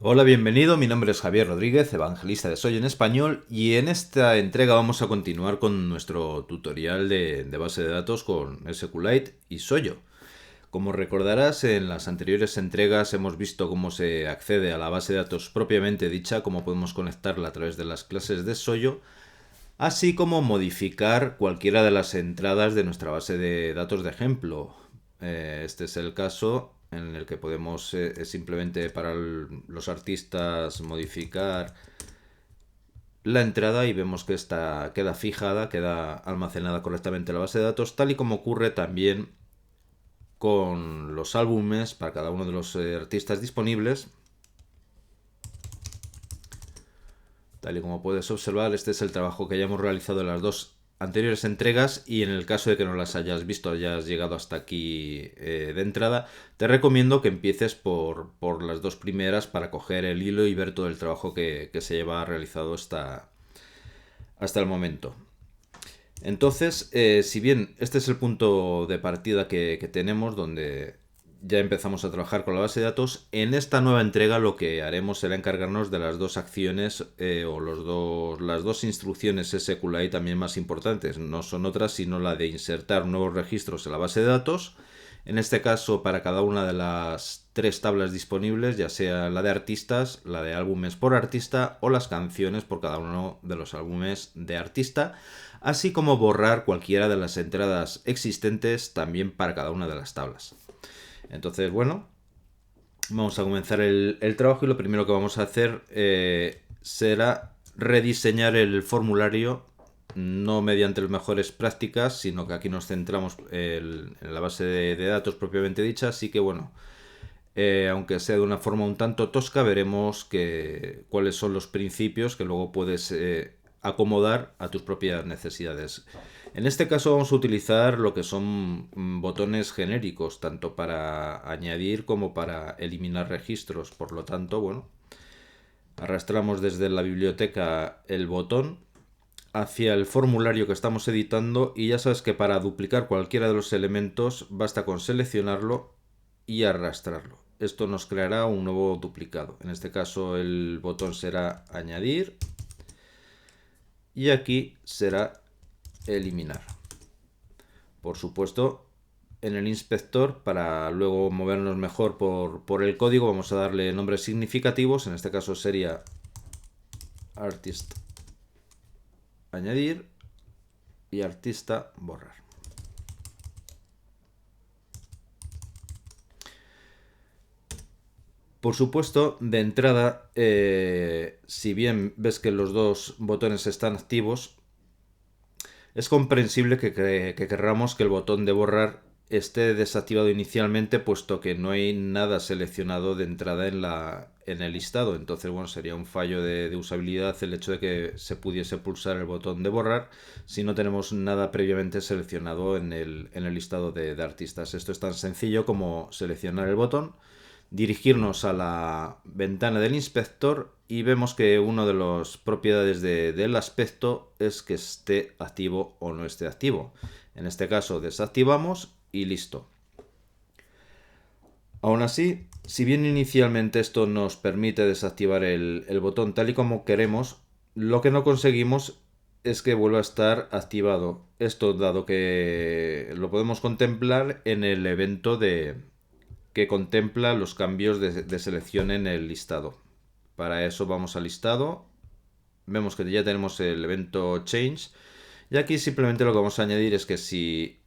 Hola, bienvenido. Mi nombre es Javier Rodríguez, evangelista de Soy en Español, y en esta entrega vamos a continuar con nuestro tutorial de base de datos con SQLite y Soyo. Como recordarás, en las anteriores entregas hemos visto cómo se accede a la base de datos propiamente dicha, cómo podemos conectarla a través de las clases de Soyo, así como modificar cualquiera de las entradas de nuestra base de datos de ejemplo. Este es el caso en el que podemos simplemente para los artistas modificar la entrada y vemos que esta queda fijada, queda almacenada correctamente en la base de datos, tal y como ocurre también con los álbumes para cada uno de los artistas disponibles. Tal y como puedes observar, este es el trabajo que ya hemos realizado en las dos anteriores entregas, y en el caso de que no las hayas visto, hayas llegado hasta aquí de entrada, te recomiendo que empieces por las dos primeras para coger el hilo y ver todo el trabajo que se lleva realizado hasta el momento. Entonces, si bien este es el punto de partida que tenemos, donde ya empezamos a trabajar con la base de datos, en esta nueva entrega lo que haremos será encargarnos de las dos acciones o las dos instrucciones SQLite también más importantes. No son otras sino la de insertar nuevos registros en la base de datos, en este caso para cada una de las tres tablas disponibles, ya sea la de artistas, la de álbumes por artista o las canciones por cada uno de los álbumes de artista, así como borrar cualquiera de las entradas existentes también para cada una de las tablas. Entonces, bueno, vamos a comenzar el trabajo, y lo primero que vamos a hacer será rediseñar el formulario, no mediante las mejores prácticas, sino que aquí nos centramos en la base de datos propiamente dicha, así que bueno, aunque sea de una forma un tanto tosca, veremos cuáles son los principios que luego puedes acomodar a tus propias necesidades. En este caso vamos a utilizar lo que son botones genéricos, tanto para añadir como para eliminar registros. Por lo tanto, bueno, arrastramos desde la biblioteca el botón hacia el formulario que estamos editando, y ya sabes que para duplicar cualquiera de los elementos basta con seleccionarlo y arrastrarlo. Esto nos creará un nuevo duplicado. En este caso el botón será añadir y aquí será eliminar. Por supuesto, en el inspector, para luego movernos mejor por el código, vamos a darle nombres significativos. En este caso sería artist añadir y artista borrar. Por supuesto, de entrada, si bien ves que los dos botones están activos, es comprensible que querramos que el botón de borrar esté desactivado inicialmente, puesto que no hay nada seleccionado de entrada en el listado. Entonces, bueno, sería un fallo de usabilidad el hecho de que se pudiese pulsar el botón de borrar si no tenemos nada previamente seleccionado en el listado de artistas. Esto es tan sencillo como seleccionar el botón, dirigirnos a la ventana del inspector, y vemos que una de las propiedades del aspecto es que esté activo o no esté activo. En este caso desactivamos y listo. Aún así, si bien inicialmente esto nos permite desactivar el botón tal y como queremos, lo que no conseguimos es que vuelva a estar activado. Esto dado que lo podemos contemplar en el evento que contempla los cambios de selección en el listado. Para eso vamos al listado, vemos que ya tenemos el evento change, y aquí simplemente lo que vamos a añadir es que si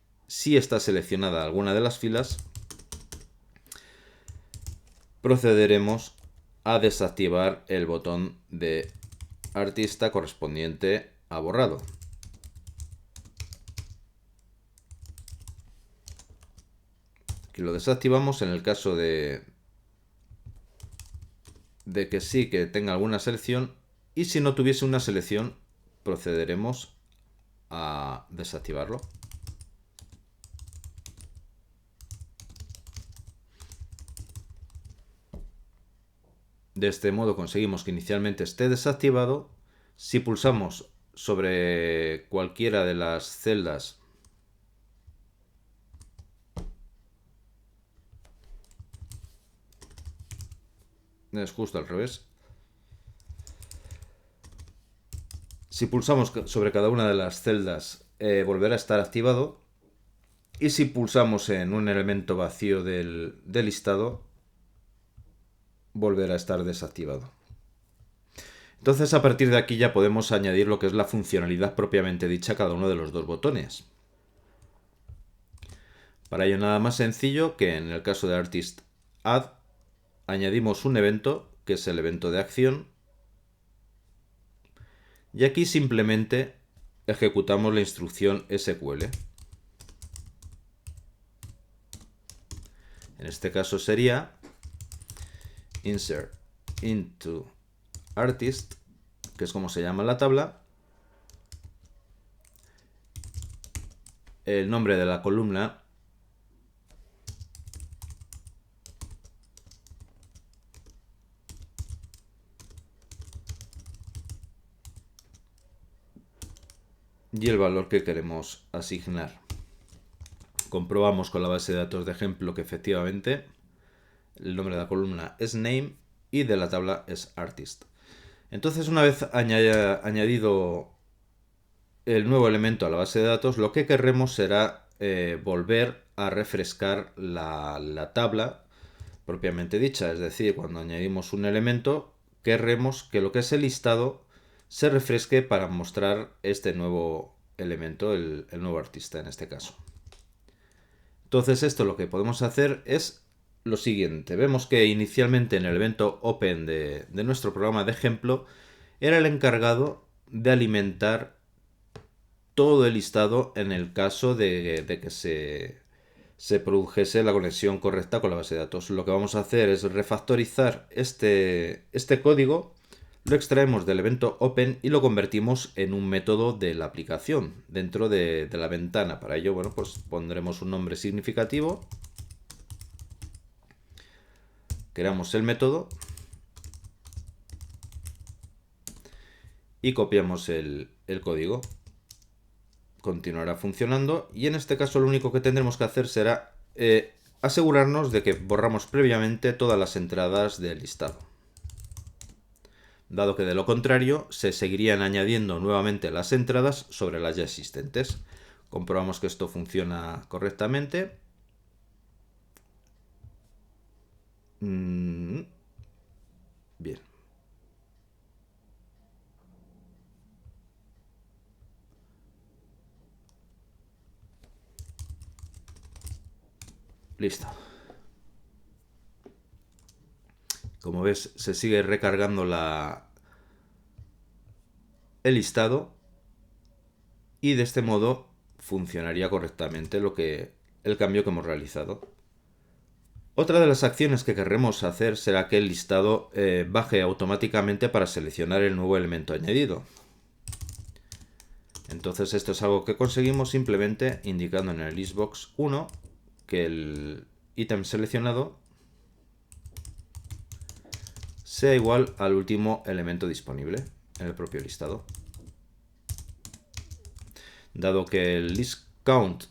está seleccionada alguna de las filas, procederemos a desactivar el botón de artista correspondiente a borrado. Aquí lo desactivamos en el caso de que sí que tenga alguna selección, y si no tuviese una selección procederemos a desactivarlo. De este modo conseguimos que inicialmente esté desactivado. Si pulsamos sobre cualquiera de las celdas Es justo al revés. Si pulsamos sobre cada una de las celdas, volverá a estar activado. Y si pulsamos en un elemento vacío del listado, volverá a estar desactivado. Entonces, a partir de aquí ya podemos añadir lo que es la funcionalidad propiamente dicha a cada uno de los dos botones. Para ello nada más sencillo que en el caso de Artist Add, añadimos un evento, que es el evento de acción, y aquí simplemente ejecutamos la instrucción SQL. En este caso sería insert into artist, que es como se llama la tabla, el nombre de la columna, y el valor que queremos asignar. Comprobamos con la base de datos de ejemplo que efectivamente el nombre de la columna es name y de la tabla es artist. Entonces, una vez añadido el nuevo elemento a la base de datos, lo que querremos será volver a refrescar la tabla propiamente dicha. Es decir, cuando añadimos un elemento, querremos que lo que es el listado se refresque para mostrar este nuevo elemento, el nuevo artista en este caso. Entonces, esto lo que podemos hacer es lo siguiente. Vemos que inicialmente en el evento open de nuestro programa de ejemplo era el encargado de alimentar todo el listado en el caso de que se produjese la conexión correcta con la base de datos. Lo que vamos a hacer es refactorizar este código, lo extraemos del evento open y lo convertimos en un método de la aplicación dentro de la ventana. Para ello, bueno, pues pondremos un nombre significativo, creamos el método y copiamos el código. Continuará funcionando y en este caso lo único que tendremos que hacer será asegurarnos de que borramos previamente todas las entradas del listado, dado que de lo contrario se seguirían añadiendo nuevamente las entradas sobre las ya existentes. Comprobamos que esto funciona correctamente. Bien. Listo. Como ves, se sigue recargando el listado y de este modo funcionaría correctamente el cambio que hemos realizado. Otra de las acciones que querremos hacer será que el listado baje automáticamente para seleccionar el nuevo elemento añadido. Entonces esto es algo que conseguimos simplemente indicando en el listbox 1 que el ítem seleccionado sea igual al último elemento disponible en el propio listado. Dado que el list count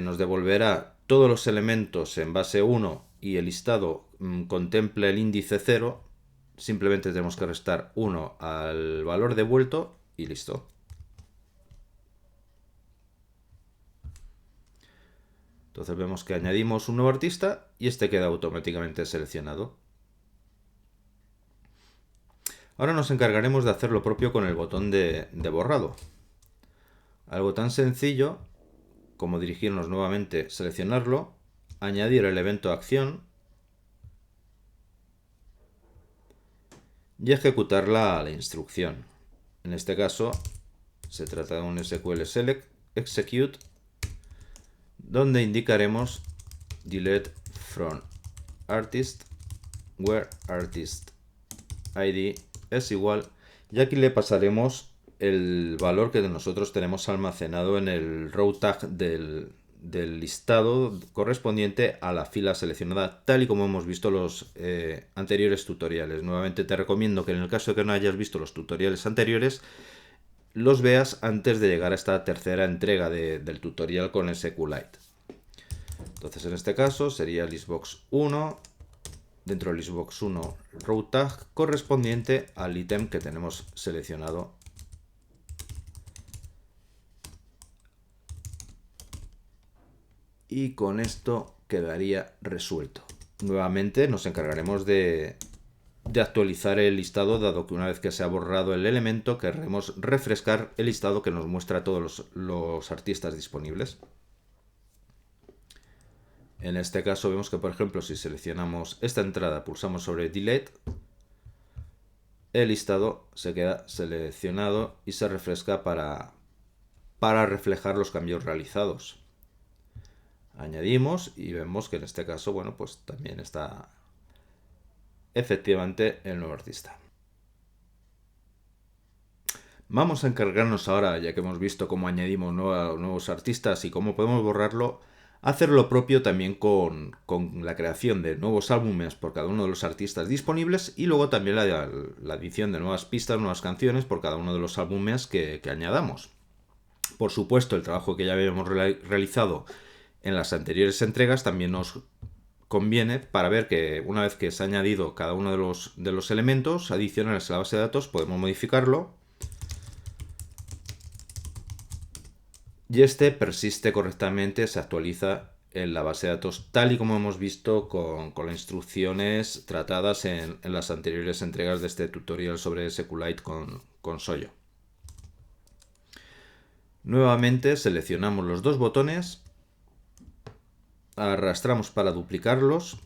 nos devolverá todos los elementos en base 1 y el listado contempla el índice 0, simplemente tenemos que restar 1 al valor devuelto y listo. Entonces vemos que añadimos un nuevo artista y este queda automáticamente seleccionado. Ahora nos encargaremos de hacer lo propio con el botón de borrado. Algo tan sencillo como dirigirnos nuevamente, seleccionarlo, añadir el evento acción y ejecutar la instrucción. En este caso se trata de un SQL select execute, donde indicaremos delete from artist where artist id es igual, y aquí le pasaremos el valor que nosotros tenemos almacenado en el row tag del listado correspondiente a la fila seleccionada, tal y como hemos visto los anteriores tutoriales. Nuevamente te recomiendo que en el caso de que no hayas visto los tutoriales anteriores, los veas antes de llegar a esta tercera entrega del tutorial con SQLite. Entonces en este caso sería listbox 1 dentro del Xbox 1 row tag correspondiente al ítem que tenemos seleccionado. Y con esto quedaría resuelto. Nuevamente nos encargaremos de actualizar el listado, dado que una vez que se ha borrado el elemento querremos refrescar el listado que nos muestra todos los artistas disponibles. En este caso vemos que, por ejemplo, si seleccionamos esta entrada, pulsamos sobre Delete, el listado se queda seleccionado y se refresca para reflejar los cambios realizados. Añadimos y vemos que en este caso, bueno, pues también está efectivamente el nuevo artista. Vamos a encargarnos ahora, ya que hemos visto cómo añadimos nuevos artistas y cómo podemos borrarlo, hacer lo propio también con la creación de nuevos álbumes por cada uno de los artistas disponibles y luego también la adición de nuevas pistas, nuevas canciones por cada uno de los álbumes que añadamos. Por supuesto, el trabajo que ya habíamos realizado en las anteriores entregas también nos conviene para ver que una vez que se ha añadido cada uno de los elementos adicionales a la base de datos, podemos modificarlo y este persiste correctamente, se actualiza en la base de datos tal y como hemos visto con las instrucciones tratadas en las anteriores entregas de este tutorial sobre SQLite con Soyo. Nuevamente seleccionamos los dos botones, arrastramos para duplicarlos,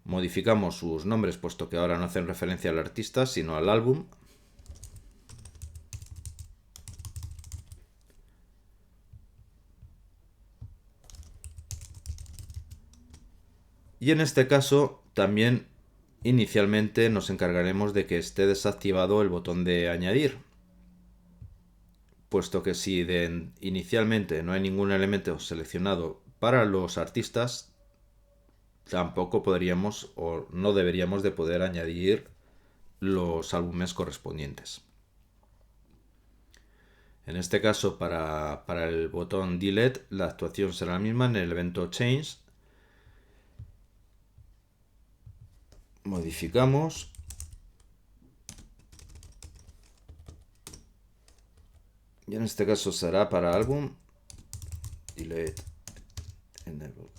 modificamos sus nombres puesto que ahora no hacen referencia al artista sino al álbum. Y en este caso también inicialmente nos encargaremos de que esté desactivado el botón de añadir, puesto que si inicialmente no hay ningún elemento seleccionado para los artistas, tampoco podríamos o no deberíamos de poder añadir los álbumes correspondientes. En este caso, para el botón Delete, la actuación será la misma en el evento Change. Modificamos. Y en este caso será para álbum Delete Enable.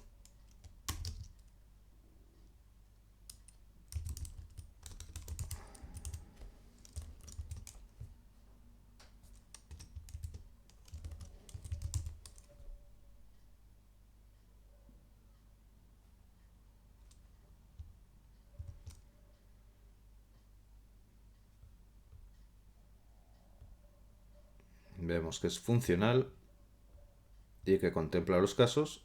Vemos que es funcional y que contempla los casos.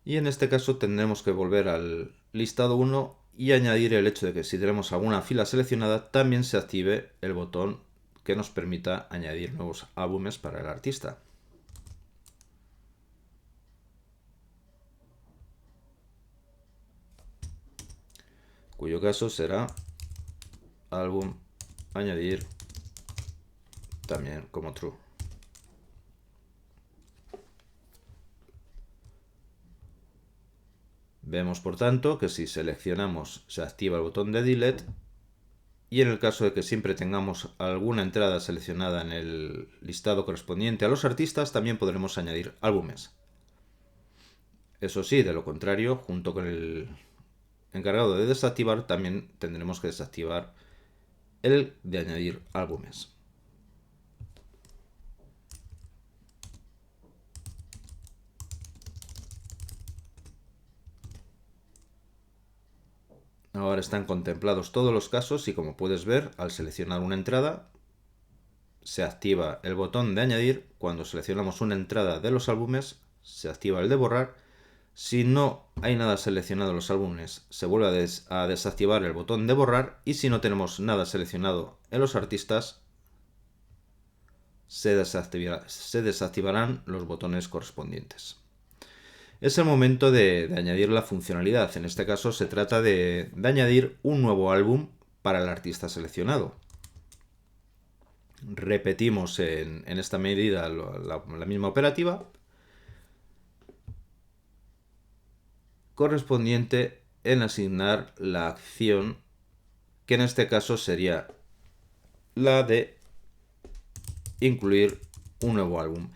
Y en este caso tendremos que volver al listado 1 y añadir el hecho de que si tenemos alguna fila seleccionada también se active el botón que nos permita añadir nuevos álbumes para el artista. Cuyo caso será álbum añadir también como true. Vemos por tanto que si seleccionamos se activa el botón de Delete y en el caso de que siempre tengamos alguna entrada seleccionada en el listado correspondiente a los artistas también podremos añadir álbumes. Eso sí, de lo contrario, junto con el encargado de desactivar también tendremos que desactivar el de añadir álbumes. Ahora están contemplados todos los casos y como puedes ver, al seleccionar una entrada, se activa el botón de añadir. Cuando seleccionamos una entrada de los álbumes, se activa el de borrar. Si no hay nada seleccionado en los álbumes, se vuelve a desactivar el botón de borrar. Y si no tenemos nada seleccionado en los artistas, se desactivarán los botones correspondientes. Es el momento de añadir la funcionalidad. En este caso se trata de añadir un nuevo álbum para el artista seleccionado. Repetimos en esta medida la misma operativa correspondiente en asignar la acción, que en este caso sería la de incluir un nuevo álbum.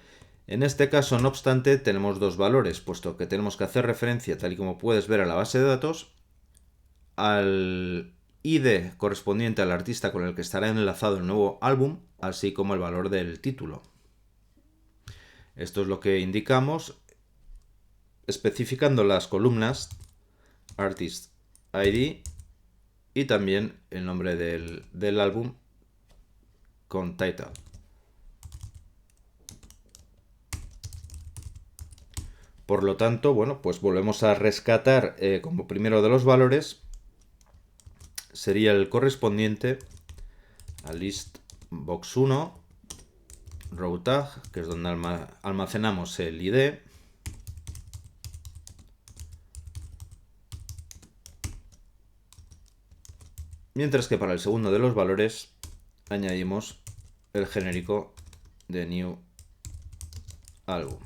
En este caso, no obstante, tenemos dos valores, puesto que tenemos que hacer referencia, tal y como puedes ver, a la base de datos, al ID correspondiente al artista con el que estará enlazado el nuevo álbum, así como el valor del título. Esto es lo que indicamos especificando las columnas Artist ID y también el nombre del álbum con title. Por lo tanto, bueno, pues volvemos a rescatar como primero de los valores, sería el correspondiente a listbox1 row tag, que es donde almacenamos el ID, mientras que para el segundo de los valores añadimos el genérico de new album.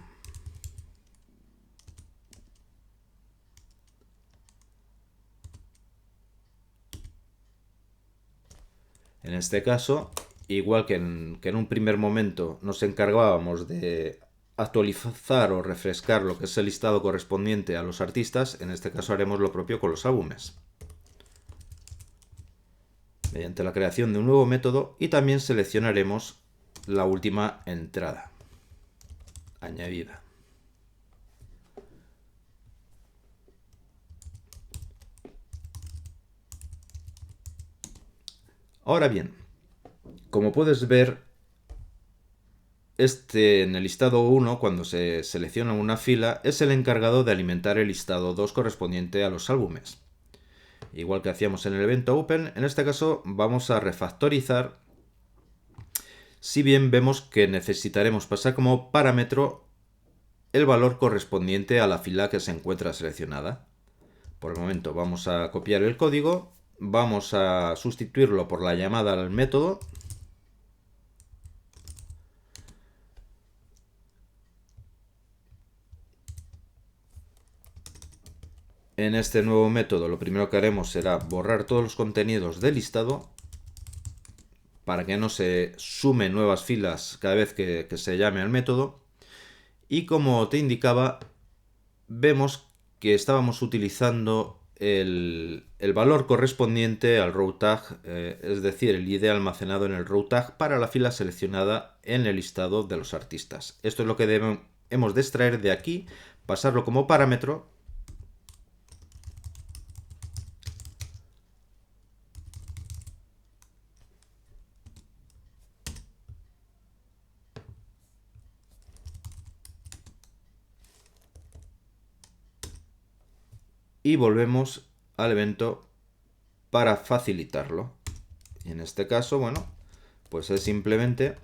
En este caso, igual que en un primer momento nos encargábamos de actualizar o refrescar lo que es el listado correspondiente a los artistas, en este caso haremos lo propio con los álbumes, mediante la creación de un nuevo método, y también seleccionaremos la última entrada añadida. Ahora bien, como puedes ver, en el listado 1, cuando se selecciona una fila, es el encargado de alimentar el listado 2 correspondiente a los álbumes. Igual que hacíamos en el evento Open, en este caso vamos a refactorizar, si bien vemos que necesitaremos pasar como parámetro el valor correspondiente a la fila que se encuentra seleccionada. Por el momento vamos a copiar el código, vamos a sustituirlo por la llamada al método. En este nuevo método lo primero que haremos será borrar todos los contenidos del listado para que no se sumen nuevas filas cada vez que se llame al método. Y como te indicaba, vemos que estábamos utilizando el valor correspondiente al row tag, es decir, el ID almacenado en el row tag para la fila seleccionada en el listado de los artistas. Esto es lo que debemos de extraer de aquí, pasarlo como parámetro y volvemos al evento para facilitarlo. Y en este caso, bueno, pues es simplemente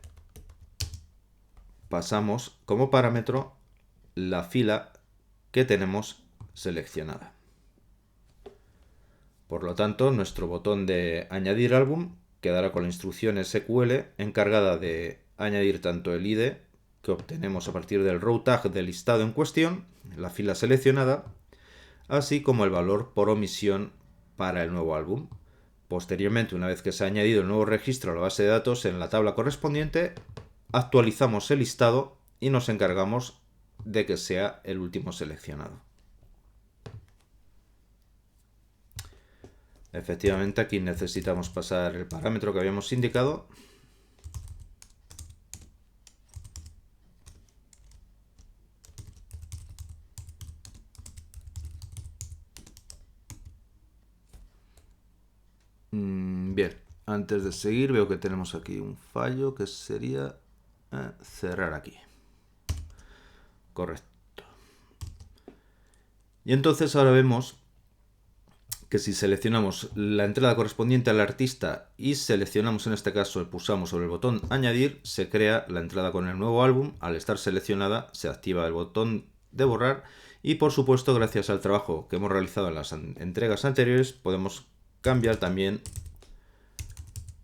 pasamos como parámetro la fila que tenemos seleccionada. Por lo tanto, nuestro botón de añadir álbum quedará con la instrucción SQL encargada de añadir tanto el ID que obtenemos a partir del row tag del listado en cuestión, la fila seleccionada, así como el valor por omisión para el nuevo álbum. Posteriormente, una vez que se ha añadido el nuevo registro a la base de datos en la tabla correspondiente, actualizamos el listado y nos encargamos de que sea el último seleccionado. Efectivamente, aquí necesitamos pasar el parámetro que habíamos indicado. Bien, antes de seguir veo que tenemos aquí un fallo que sería cerrar aquí. Correcto. Y entonces ahora vemos que si seleccionamos la entrada correspondiente al artista y seleccionamos en este caso, pulsamos sobre el botón añadir, se crea la entrada con el nuevo álbum. Al estar seleccionada se activa el botón de borrar y, por supuesto, gracias al trabajo que hemos realizado en las entregas anteriores, podemos cambiar también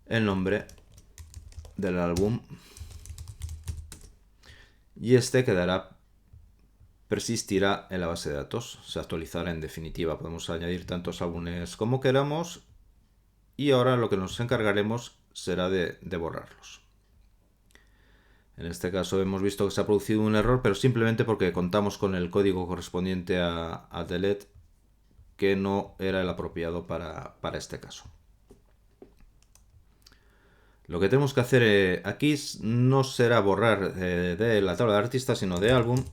el nombre del álbum y este quedará persistirá en la base de datos, se actualizará en definitiva. Podemos añadir tantos álbumes como queramos y ahora lo que nos encargaremos será de borrarlos. En este caso hemos visto que se ha producido un error, pero simplemente porque contamos con el código correspondiente a delete que no era el apropiado para este caso. Lo que tenemos que hacer aquí no será borrar de la tabla de artistas, sino de álbum,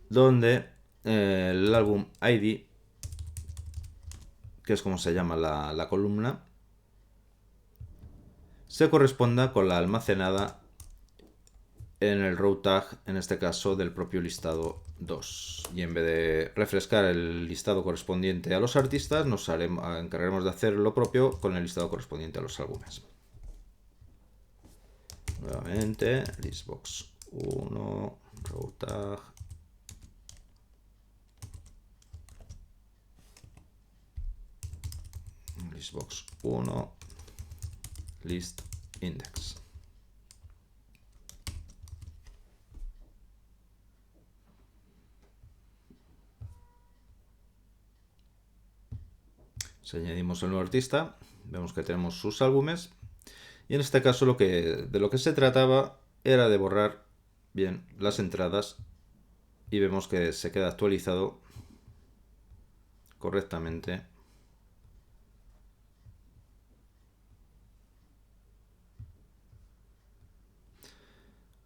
donde el álbum ID, que es como se llama la columna, se corresponda con la almacenada en el row tag, en este caso del propio listado 2. Y en vez de refrescar el listado correspondiente a los artistas, nos encargaremos de hacer lo propio con el listado correspondiente a los álbumes. Nuevamente, listbox 1, row tag. Listbox 1, list index. Si añadimos el nuevo artista, vemos que tenemos sus álbumes. Y en este caso de lo que se trataba era de borrar bien las entradas y vemos que se queda actualizado correctamente.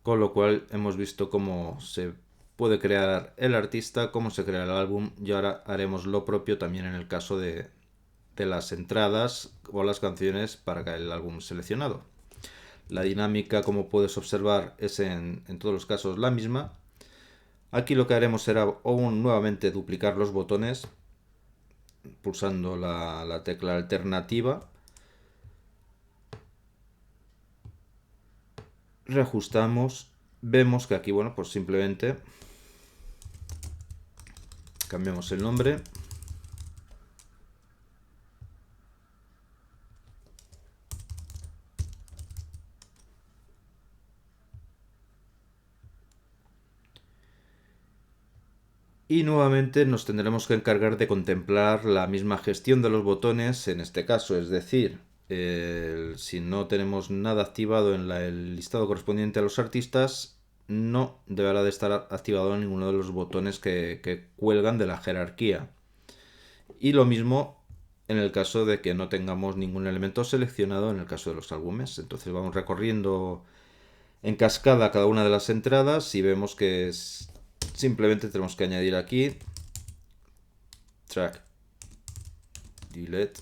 Con lo cual hemos visto cómo se puede crear el artista, cómo se crea el álbum y ahora haremos lo propio también en el caso de las entradas o las canciones para el álbum seleccionado. La dinámica, como puedes observar, es en todos los casos la misma. Aquí lo que haremos será nuevamente duplicar los botones pulsando la tecla alternativa. Reajustamos, vemos que aquí, bueno, pues simplemente cambiamos el nombre. Y nuevamente nos tendremos que encargar de contemplar la misma gestión de los botones en este caso, es decir, si no tenemos nada activado en el listado correspondiente a los artistas, no deberá de estar activado ninguno de los botones que cuelgan de la jerarquía. Y lo mismo en el caso de que no tengamos ningún elemento seleccionado en el caso de los álbumes. Entonces vamos recorriendo en cascada cada una de las entradas y vemos que simplemente tenemos que añadir aquí track delete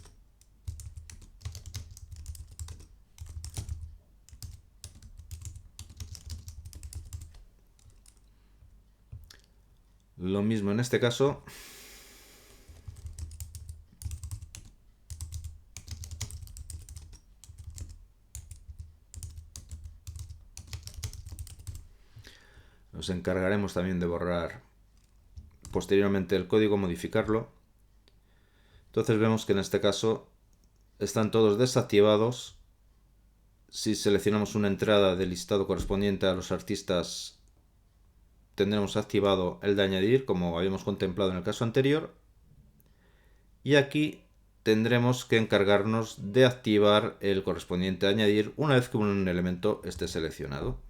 lo mismo en este caso. Nos encargaremos también de borrar posteriormente el código, modificarlo. Entonces vemos que en este caso están todos desactivados. Si seleccionamos una entrada del listado correspondiente a los artistas, tendremos activado el de añadir, como habíamos contemplado en el caso anterior. Y aquí tendremos que encargarnos de activar el correspondiente a añadir una vez que un elemento esté seleccionado.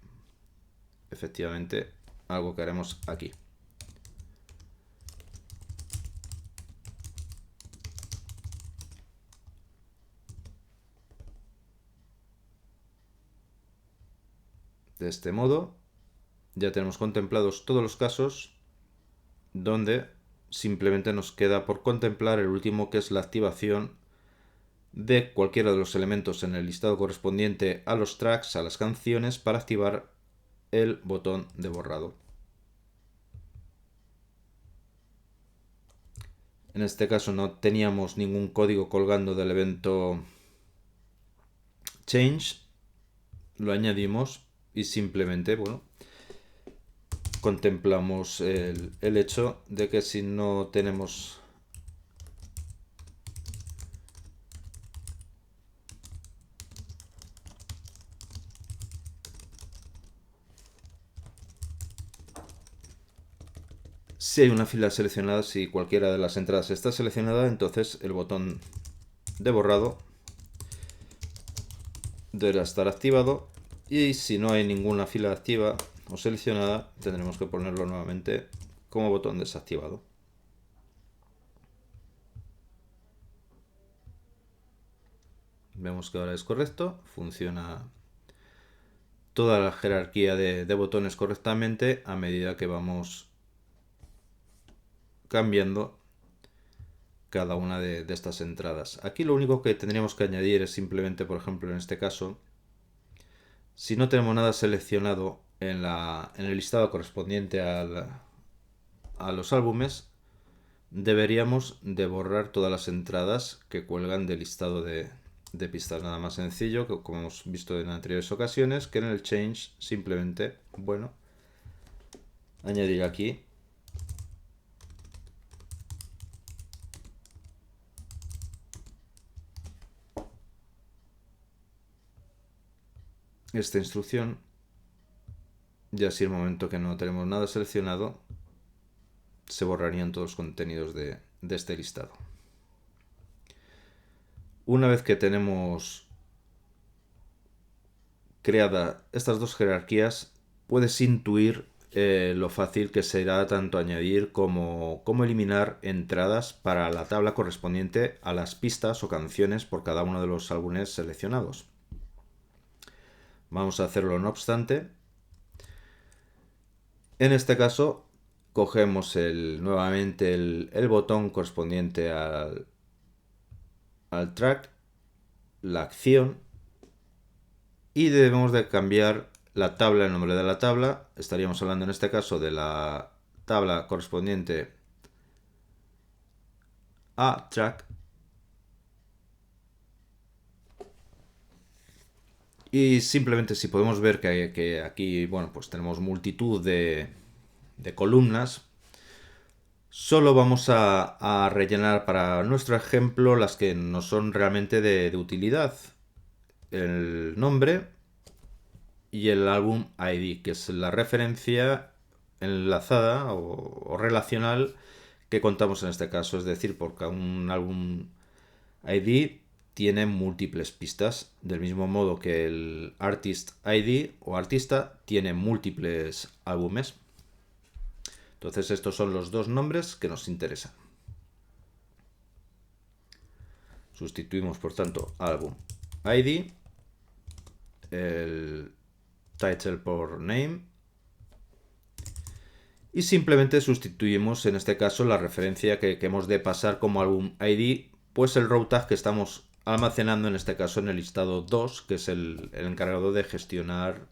Efectivamente, algo que haremos aquí. De este modo, ya tenemos contemplados todos los casos donde simplemente nos queda por contemplar el último, que es la activación de cualquiera de los elementos en el listado correspondiente a los tracks, a las canciones, para activar el botón de borrado. En este caso no teníamos ningún código colgando del evento change, lo añadimos y simplemente, bueno, contemplamos el hecho de que si no tenemos Si hay una fila seleccionada, si cualquiera de las entradas está seleccionada, entonces el botón de borrado deberá estar activado, y si no hay ninguna fila activa o seleccionada, tendremos que ponerlo nuevamente como botón desactivado. Vemos que ahora es correcto, funciona toda la jerarquía de botones correctamente a medida que vamos cambiando cada una de estas entradas. Aquí lo único que tendríamos que añadir es simplemente, por ejemplo, en este caso, si no tenemos nada seleccionado en el listado correspondiente a los álbumes, deberíamos de borrar todas las entradas que cuelgan del listado de pistas. Nada más sencillo, que como hemos visto en anteriores ocasiones, que en el change simplemente, bueno, añadir aquí esta instrucción, y así el momento que no tenemos nada seleccionado se borrarían todos los contenidos de este listado. Una vez que tenemos creada estas dos jerarquías, puedes intuir lo fácil que será tanto añadir como eliminar entradas para la tabla correspondiente a las pistas o canciones por cada uno de los álbumes seleccionados. Vamos a hacerlo no obstante. En este caso, cogemos nuevamente el botón correspondiente al track, la acción, y debemos de cambiar la tabla, el nombre de la tabla. Estaríamos hablando en este caso de la tabla correspondiente a track. Y simplemente, si podemos ver que aquí, bueno, pues tenemos multitud de columnas, solo vamos a rellenar para nuestro ejemplo las que nos son realmente de utilidad. El nombre y el álbum ID, que es la referencia enlazada o relacional que contamos en este caso. Es decir, porque un álbum ID tiene múltiples pistas, del mismo modo que el Artist ID o artista tiene múltiples álbumes. Entonces estos son los dos nombres que nos interesan. Sustituimos por tanto álbum ID, el title por name, y simplemente sustituimos en este caso la referencia que hemos de pasar como álbum ID, pues el row tag que estamos almacenando en este caso en el listado 2, que es el encargado de gestionar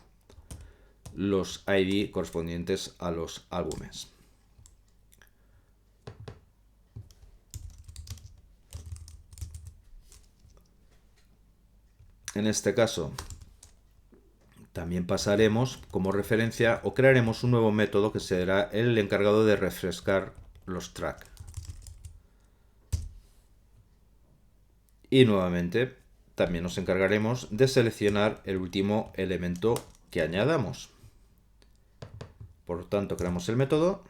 los ID correspondientes a los álbumes. En este caso también pasaremos como referencia o crearemos un nuevo método que será el encargado de refrescar los tracks. Y nuevamente también nos encargaremos de seleccionar el último elemento que añadamos. Por lo tanto, creamos el método.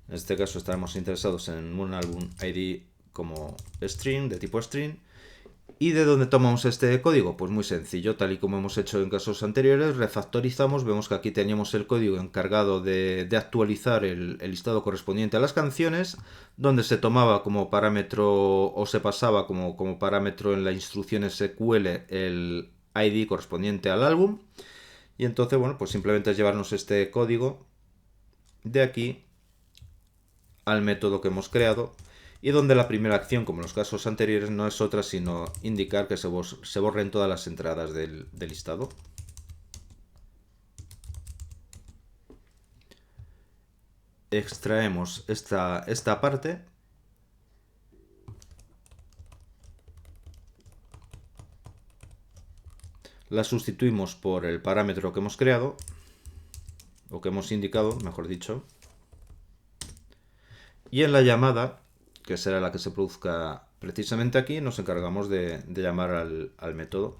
En este caso estaremos interesados en un álbum ID como string, de tipo string. ¿Y de dónde tomamos este código? Pues muy sencillo, tal y como hemos hecho en casos anteriores, refactorizamos, vemos que aquí teníamos el código encargado de actualizar el listado correspondiente a las canciones, donde se tomaba como parámetro o se pasaba como parámetro en la instrucción SQL el ID correspondiente al álbum. Y entonces, bueno, pues simplemente es llevarnos este código de aquí al método que hemos creado, y donde la primera acción, como en los casos anteriores, no es otra sino indicar que se borren todas las entradas del listado. Extraemos esta parte. La sustituimos por el parámetro que hemos creado, o que hemos indicado, mejor dicho. Y en la llamada, que será la que se produzca precisamente aquí, nos encargamos de llamar al método.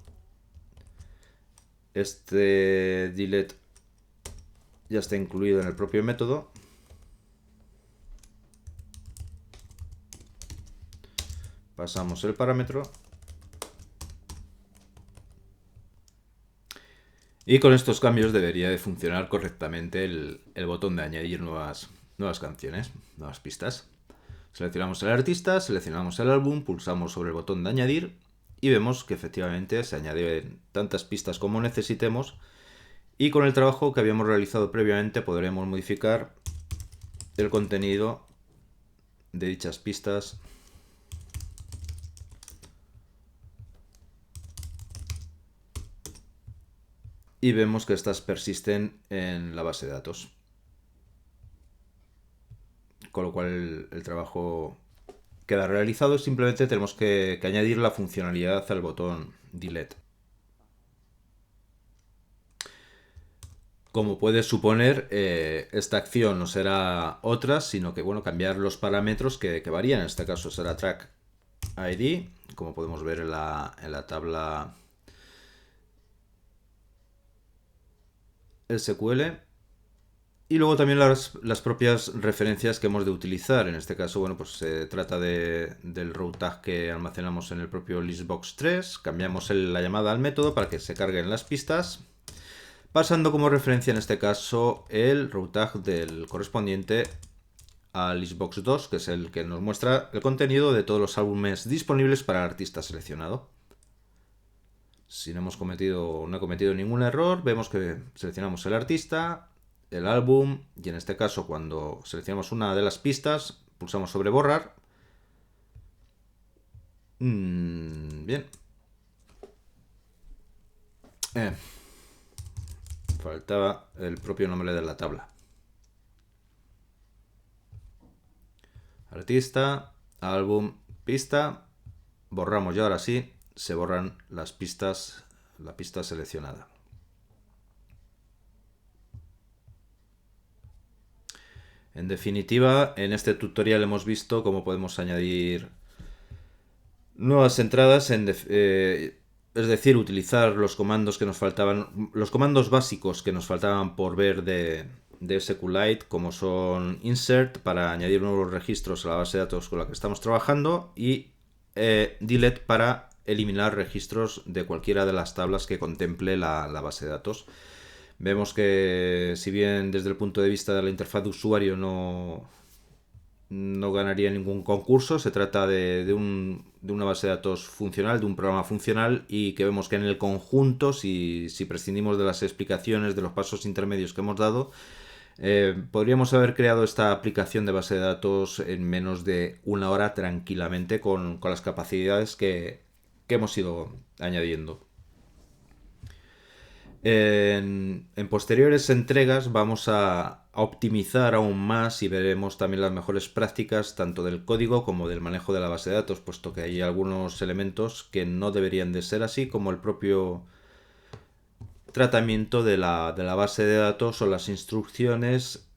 Este delete ya está incluido en el propio método. Pasamos el parámetro. Y con estos cambios debería de funcionar correctamente el botón de añadir nuevas canciones, nuevas pistas. Seleccionamos el artista, seleccionamos el álbum, pulsamos sobre el botón de añadir y vemos que efectivamente se añaden tantas pistas como necesitemos, y con el trabajo que habíamos realizado previamente podremos modificar el contenido de dichas pistas y vemos que estas persisten en la base de datos. Con lo cual el trabajo queda realizado. Simplemente tenemos que añadir la funcionalidad al botón delete. Como puedes suponer, esta acción no será otra, sino que cambiar los parámetros que varían. En este caso será track ID, como podemos ver en la tabla SQL. Y luego también las propias referencias que hemos de utilizar. En este caso, pues se trata del row tag que almacenamos en el propio listbox 3. Cambiamos la llamada al método para que se carguen las pistas, pasando como referencia en este caso el row tag del correspondiente a listbox 2, que es el que nos muestra el contenido de todos los álbumes disponibles para el artista seleccionado. Si no he cometido ningún error, vemos que seleccionamos el artista, el álbum, y en este caso cuando seleccionamos una de las pistas pulsamos sobre borrar. Bien. Faltaba el propio nombre de la tabla. Artista, álbum, pista. Borramos y ahora sí se borran las pistas, la pista seleccionada. En definitiva, en este tutorial hemos visto cómo podemos añadir nuevas entradas, es decir, utilizar los comandos que nos faltaban, los comandos básicos que nos faltaban por ver de SQLite, como son insert para añadir nuevos registros a la base de datos con la que estamos trabajando, y delete para eliminar registros de cualquiera de las tablas que contemple la base de datos. Vemos que, si bien desde el punto de vista de la interfaz de usuario no ganaría ningún concurso, se trata de una base de datos funcional, de un programa funcional, y que vemos que en el conjunto, si prescindimos de las explicaciones, de los pasos intermedios que hemos dado, podríamos haber creado esta aplicación de base de datos en menos de una hora tranquilamente con las capacidades que hemos ido añadiendo. En posteriores entregas vamos a optimizar aún más y veremos también las mejores prácticas tanto del código como del manejo de la base de datos, puesto que hay algunos elementos que no deberían de ser así, como el propio tratamiento de la base de datos o las instrucciones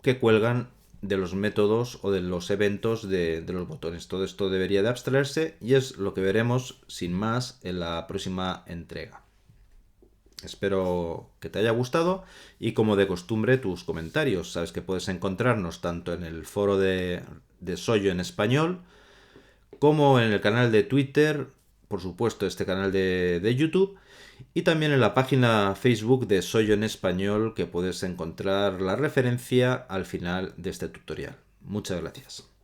que cuelgan de los métodos o de los eventos de los botones. Todo esto debería de abstraerse y es lo que veremos sin más en la próxima entrega. Espero que te haya gustado y, como de costumbre, tus comentarios. Sabes que puedes encontrarnos tanto en el foro de Soyo en español como en el canal de Twitter, por supuesto este canal de YouTube, y también en la página Facebook de Soyo en español, que puedes encontrar la referencia al final de este tutorial. Muchas gracias.